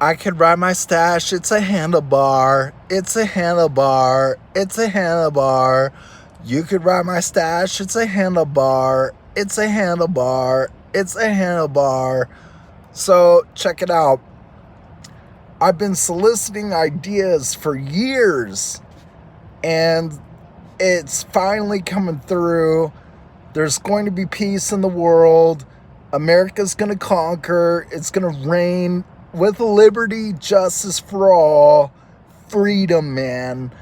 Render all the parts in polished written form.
I could ride my stash. It's a handlebar. It's a handlebar. It's a handlebar. You could ride my stash. It's a handlebar. It's a handlebar. It's a handlebar. So check it out. I've been soliciting ideas for years, and it's finally coming through. There's going to be peace in the world. America's going to conquer. It's going to reign with liberty, justice for all, freedom, man.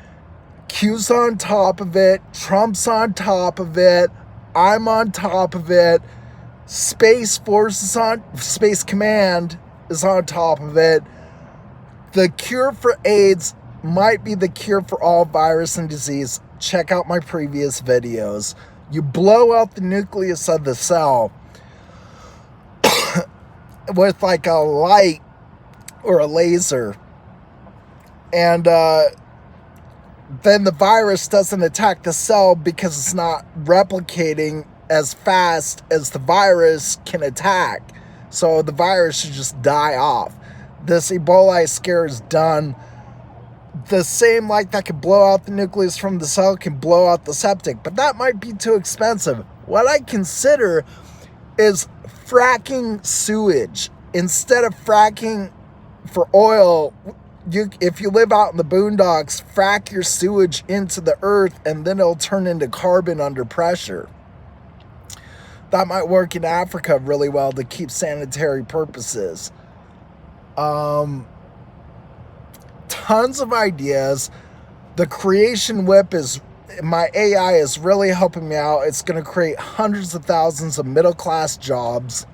Q's on top of it. Trump's on top of it. I'm on top of it. Space Force is on, Space Command is on top of it. The cure for AIDS might be the cure for all virus and disease. Check out my previous videos. You blow out the nucleus of the cell with like a light or a laser, and then the virus doesn't attack the cell because it's not replicating as fast as the virus can attack. So the virus should just die off. This Ebola scare is done. The same light that can blow out the nucleus from the cell can blow out the septic, but that might be too expensive. What I consider is fracking sewage. Instead of fracking for oil, if you live out in the boondocks, frack your sewage into the earth and then it'll turn into carbon under pressure. That might work in Africa really well to keep sanitary purposes. Tons of ideas. The creation whip is, my AI is really helping me out. It's going to create hundreds of thousands of middle class jobs.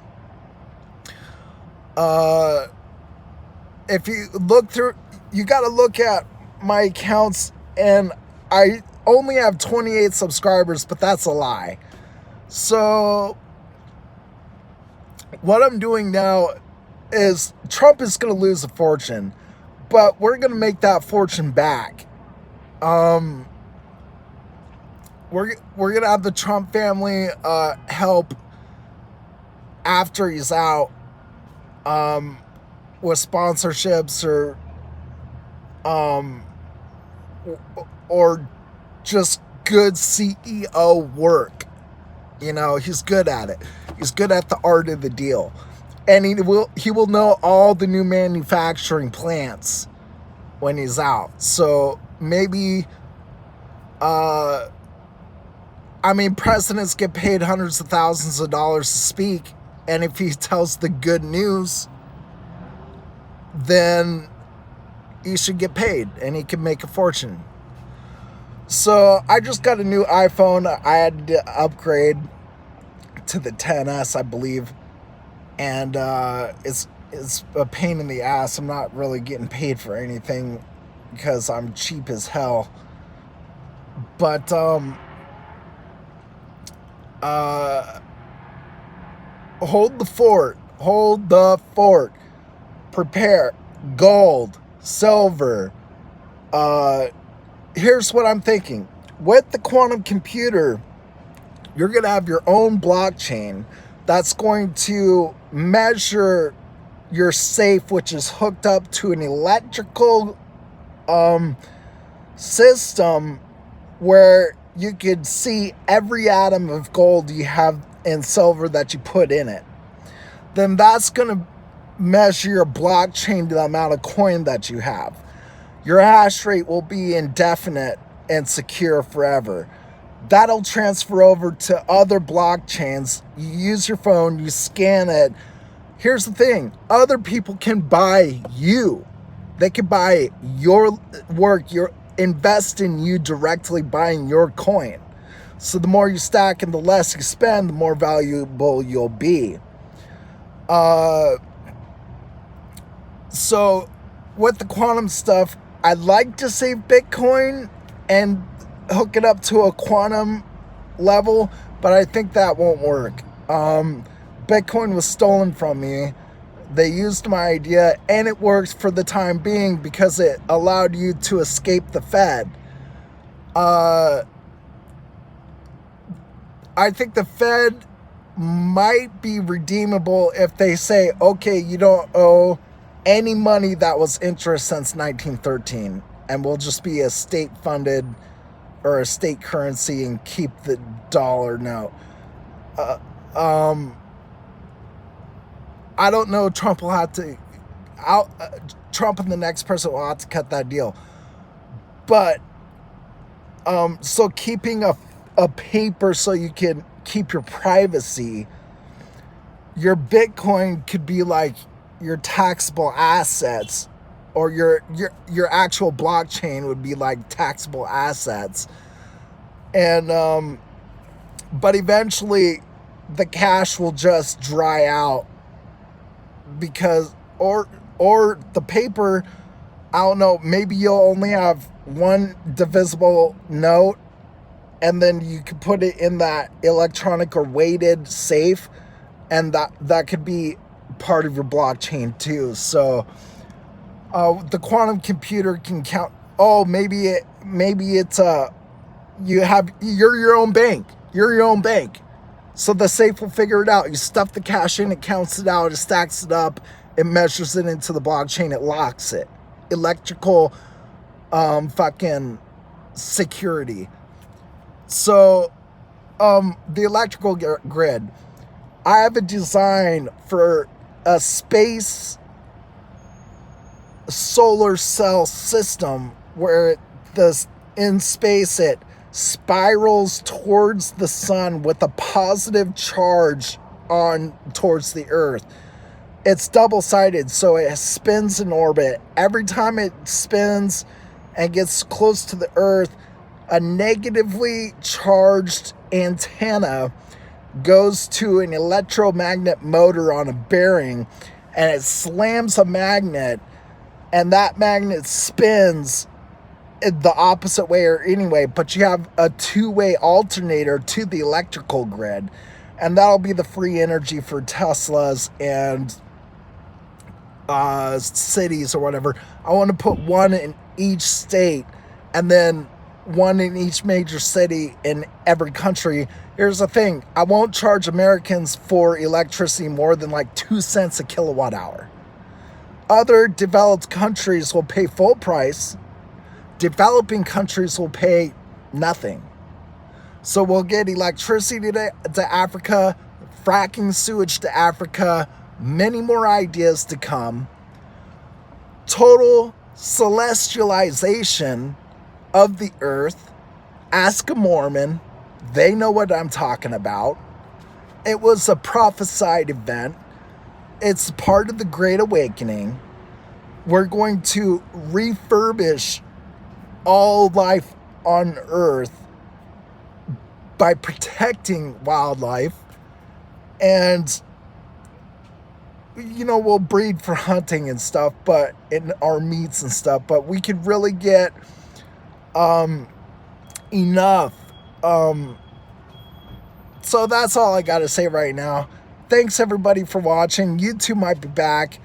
If you look through, you got to look at my accounts, and I only have 28 subscribers, but that's a lie. So what I'm doing now is, Trump is going to lose a fortune, but we're going to make that fortune back. We're going to have the Trump family help after he's out, with sponsorships or just good CEO work. You know, he's good at it. He's good at the art of the deal. And he will know all the new manufacturing plants when he's out. So maybe, presidents get paid hundreds of thousands of dollars to speak. And if he tells the good news, then he should get paid and he can make a fortune. So I just got a new iPhone. I had to upgrade to the XS, I believe. And it's a pain in the ass. I'm not really getting paid for anything because I'm cheap as hell. But hold the fort. Hold the fort. Prepare. Gold, silver. Here's what I'm thinking. With the quantum computer, you're going to have your own blockchain that's going to measure your safe, which is hooked up to an electrical system where you could see every atom of gold you have and silver that you put in it. Then that's going to measure your blockchain to the amount of coin that you have. Your hash rate will be indefinite and secure forever. That'll transfer over to other blockchains. You use your phone, you scan it. Here's the thing. Other people can buy you. They can buy your work, invest in you directly buying your coin. So the more you stack and the less you spend, the more valuable you'll be. So with the quantum stuff, I'd like to save Bitcoin and hook it up to a quantum level, but I think that won't work. Bitcoin was stolen from me. They used my idea, and it works for the time being because it allowed you to escape the Fed. I think the Fed might be redeemable if they say, okay, you don't owe any money that was interest since 1913, and will just be a state-funded or a state currency and keep the dollar note. I don't know. Trump will have to. Trump and the next person will have to cut that deal. But so keeping a paper so you can keep your privacy. Your Bitcoin could be like your taxable assets, or your actual blockchain would be like taxable assets. And but eventually the cash will just dry out, because or the paper, I don't know, maybe you'll only have one divisible note, and then you could put it in that electronic or weighted safe, and that could be part of your blockchain too. So the quantum computer can count. Oh, maybe it's you're your own bank. You're your own bank. So the safe will figure it out. You stuff the cash in, it counts it out, it stacks it up, it measures it into the blockchain, it locks it. Electrical fucking security. So the electrical grid. I have a design for a space solar cell system where in space it spirals towards the sun with a positive charge on towards the earth. It's double-sided, so it spins in orbit. Every time it spins and gets close to the earth, a negatively charged antenna goes to an electromagnet motor on a bearing, and it slams a magnet, and that magnet spins the opposite way or anyway, but you have a two-way alternator to the electrical grid, and that'll be the free energy for Teslas and cities or whatever. I want to put one in each state, and then one in each major city in every country. Here's the thing. I won't charge Americans for electricity more than like 2 cents a kilowatt hour. Other developed countries will pay full price. Developing countries will pay nothing. So we'll get electricity to Africa, fracking sewage to Africa, many more ideas to come. Total celestialization of the earth. Ask a Mormon. They know what I'm talking about. It was a prophesied event. It's part of the Great Awakening. We're going to refurbish all life on earth by protecting wildlife, and we'll breed for hunting and stuff, but in our meats and stuff, but we could really get enough. So that's all I gotta say right now. Thanks everybody for watching. YouTube might be back.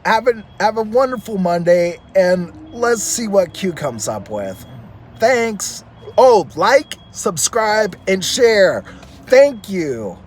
Have a wonderful Monday, and let's see what Q comes up with. Thanks. Oh, like, subscribe, and share. Thank you.